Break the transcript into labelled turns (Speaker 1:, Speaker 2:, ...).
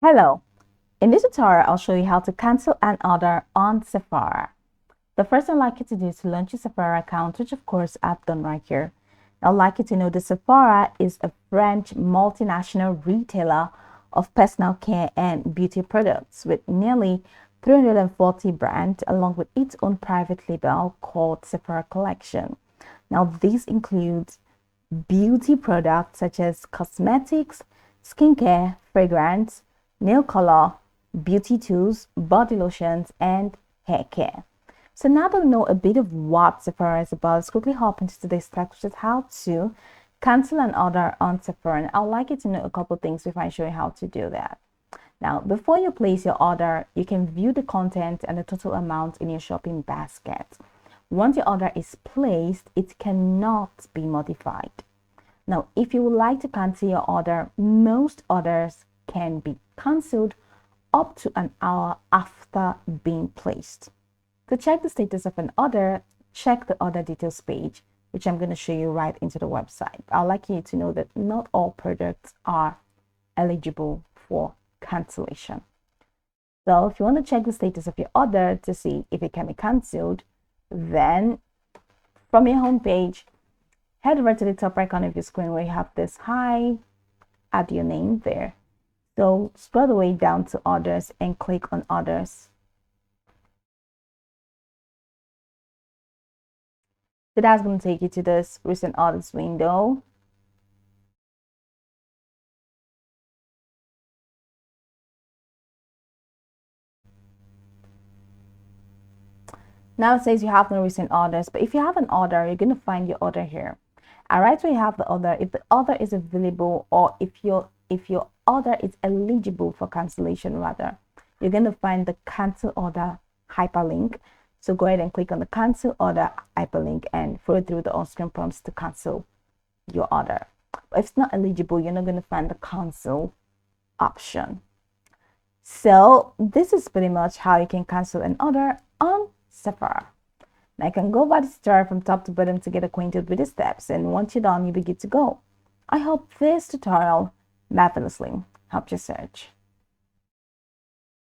Speaker 1: Hello, in this tutorial I'll show you how to cancel an order on Sephora. The first thing I'd like you to do is to launch your Sephora account, which of course I've done right here. I'd like you to know that Sephora is a French multinational retailer of personal care and beauty products with nearly 340 brands along with its own private label called Sephora Collection. Now this includes beauty products such as cosmetics, skincare, fragrance, nail color, beauty tools, body lotions, and hair care. So now that we know a bit of what Sephora is about, let's quickly hop into today's step, which is how to cancel an order on Sephora. And I'd like you to know a couple things before I show you how to do that. Now, before you place your order, you can view the content and the total amount in your shopping basket. Once your order is placed, it cannot be modified. Now, if you would like to cancel your order, most orders can be cancelled up to an hour after being placed. To check the status of an order, check the order details page, which I'm going to show you right into the website. I'd like you to know that not all products are eligible for cancellation. So if you want to check the status of your order to see if it can be cancelled, then from your home page, head over to the top right corner of your screen where you have this hi, add your name there. So scroll the way down to orders and click on orders. So that's going to take you to this recent orders window. Now it says you have no recent orders, but if you have an order, you're going to find your order here. And right where you have the order, if the order is available or if your order is eligible for cancellation rather, you're going to find the cancel order hyperlink. So go ahead and click on the cancel order hyperlink and follow through the on-screen prompts to cancel your order. But if it's not eligible, you're not going to find the cancel option. So this is pretty much how you can cancel an order on Sephora. Now you can go by the tutorial from top to bottom to get acquainted with the steps, and once you're done, you'll be good to go. I hope this tutorial marvelously helped your search.